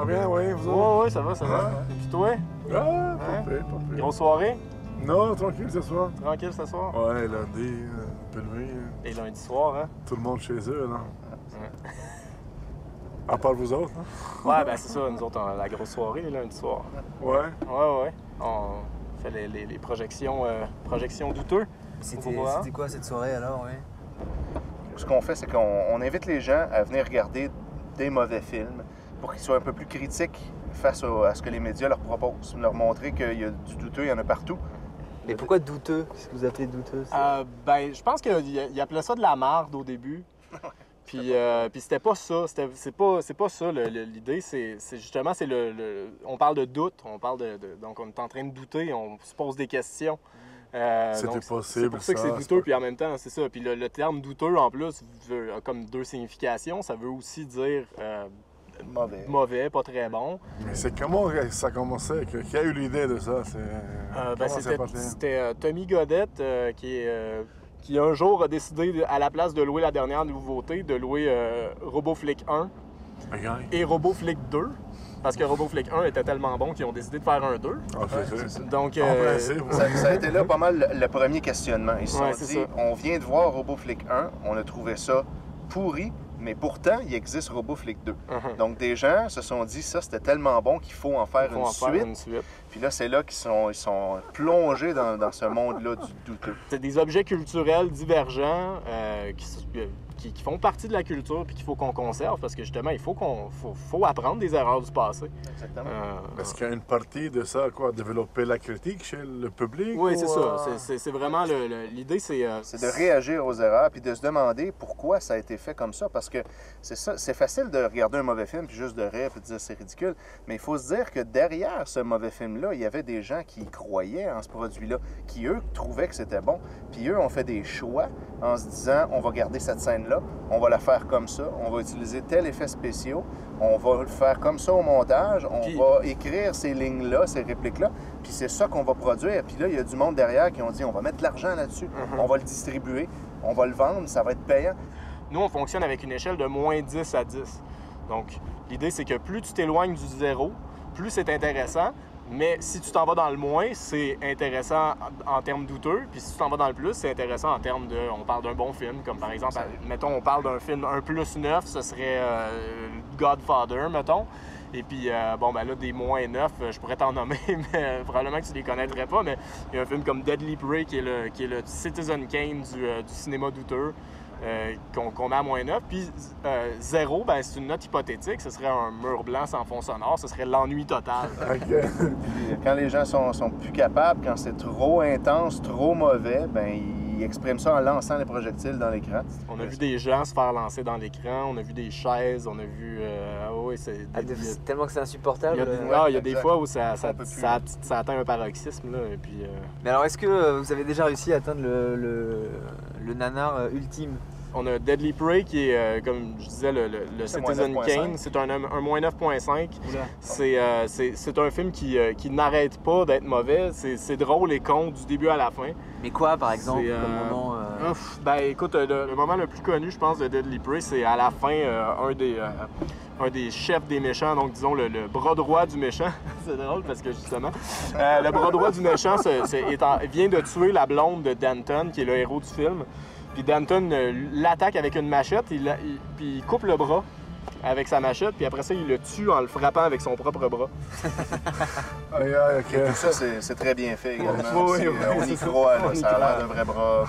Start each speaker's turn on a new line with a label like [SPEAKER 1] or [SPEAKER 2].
[SPEAKER 1] va bien, oui, vous autres?
[SPEAKER 2] Oui, ça va, ça va. Et puis toi?
[SPEAKER 1] Ah, pas pire, pas pire.
[SPEAKER 2] Grosse soirée?
[SPEAKER 1] Non, tranquille ce soir.
[SPEAKER 2] Tranquille ce soir?
[SPEAKER 1] Ouais, lundi, peu levé.
[SPEAKER 2] Et lundi soir, hein?
[SPEAKER 1] Tout le monde chez eux, là.
[SPEAKER 2] Ouais.
[SPEAKER 1] À part vous autres, hein?
[SPEAKER 2] Ouais, ben c'est ça, nous autres, on a la grosse soirée, les lundi soir.
[SPEAKER 1] Ouais.
[SPEAKER 2] Ouais. On fait les projections douteux.
[SPEAKER 3] C'était quoi cette soirée alors, oui?
[SPEAKER 4] Ce qu'on fait, c'est qu'on invite les gens à venir regarder des mauvais films pour qu'ils soient un peu plus critiques face à ce que les médias leur proposent. Leur montrer qu'il y a du douteux, il y en a partout.
[SPEAKER 3] Mais pourquoi douteux? Qu'est-ce que vous appelez douteux?
[SPEAKER 2] Ben, je pense qu'il appelait ça de la marde au début. Puis c'était pas ça. C'est pas ça l'idée. C'est justement, on parle de doute. On parle donc on est en train de douter, on se pose des questions.
[SPEAKER 1] C'était possible.
[SPEAKER 2] C'est pour ça que c'est douteux, puis en même temps, c'est ça. Puis le terme douteux, en plus, a comme deux significations. Ça veut aussi dire mauvais, pas très bon.
[SPEAKER 1] Mais c'est comment ça a commencé? Qui a eu l'idée de ça?
[SPEAKER 2] C'était Tommy Godette qui un jour a décidé, à la place de louer la dernière nouveauté, de louer RoboFlick 1 et RoboFlick 2. Parce que RoboFlick 1 était tellement bon qu'ils ont décidé de faire un 2.
[SPEAKER 1] Ah, c'est ça.
[SPEAKER 2] Donc,
[SPEAKER 4] ça a été là pas mal le premier questionnement. Ils se sont dit,
[SPEAKER 2] ça.
[SPEAKER 4] on vient de voir RoboFlick 1, on a trouvé ça pourri, mais pourtant, il existe RoboFlick 2. Donc, des gens se sont dit, ça, c'était tellement bon qu'il faut en faire une suite. Puis là, c'est là qu'ils sont plongés dans ce monde-là du douteux.
[SPEAKER 2] C'est des objets culturels divergents qui font partie de la culture puis qu'il faut qu'on conserve parce que justement, il faut apprendre des erreurs du passé.
[SPEAKER 4] Exactement.
[SPEAKER 1] Est-ce qu'il y a une partie de ça, quoi, développer la critique chez le public?
[SPEAKER 2] Oui, c'est ça. C'est vraiment l'idée, c'est
[SPEAKER 4] de réagir aux erreurs puis de se demander pourquoi ça a été fait comme ça. Parce que c'est facile de regarder un mauvais film puis juste de rire puis de dire c'est ridicule. Mais il faut se dire que derrière ce mauvais film-là, il y avait des gens qui croyaient en ce produit-là, qui eux trouvaient que c'était bon. Puis eux ont fait des choix en se disant on va garder cette scène-là, on va la faire comme ça, on va utiliser tel effet spéciaux, on va le faire comme ça au montage, on va écrire ces lignes-là, ces répliques-là, puis c'est ça qu'on va produire. Puis là, il y a du monde derrière qui ont dit on va mettre de l'argent là-dessus, on va le distribuer, on va le vendre, ça va être payant.
[SPEAKER 2] Nous, on fonctionne avec une échelle de moins 10 à 10. Donc, l'idée, c'est que plus tu t'éloignes du zéro, plus c'est intéressant. Mais si tu t'en vas dans le moins, c'est intéressant en termes douteux. Puis si tu t'en vas dans le plus, c'est intéressant en termes de... On parle d'un bon film, comme par exemple, mettons, on parle d'un film 1+9, ce serait Godfather, mettons. Et puis, là, des moins 9, je pourrais t'en nommer, mais probablement que tu les connaîtrais pas. Mais il y a un film comme Deadly Prey, qui est le Citizen Kane du cinéma douteux. Qu'on met à moins 9. Puis 0, ben, c'est une note hypothétique. Ce serait un mur blanc sans fond sonore. Ce serait l'ennui total.
[SPEAKER 4] Quand les gens sont plus capables, quand c'est trop intense, trop mauvais, ben ils expriment ça en lançant les projectiles dans l'écran.
[SPEAKER 2] On a vu des gens se faire lancer dans l'écran. On a vu des chaises. On a vu...
[SPEAKER 3] c'est tellement que c'est insupportable.
[SPEAKER 2] Il y a des fois où ça atteint un paroxysme. Là, et puis,
[SPEAKER 3] Mais alors, est-ce que vous avez déjà réussi à atteindre le nanar ultime?
[SPEAKER 2] On a Deadly Prey qui est, comme je disais, le Citizen Kane. C'est un moins 9.5. C'est un film qui n'arrête pas d'être mauvais. C'est drôle et con du début à la fin.
[SPEAKER 3] Mais quoi, par exemple, comme moment...
[SPEAKER 2] écoute, le moment le plus connu, je pense, de Deadly Prey, c'est à la fin, un des chefs des méchants, donc disons le bras droit du méchant. C'est drôle parce que justement, le bras droit du méchant vient de tuer la blonde de Danton, qui est le héros du film. Puis Danton l'attaque avec une machette, puis il coupe le bras avec sa machette, puis après ça, il le tue en le frappant avec son propre bras.
[SPEAKER 4] Tout ça, c'est très bien fait également. On y croit, ça a l'air d'un vrai bras.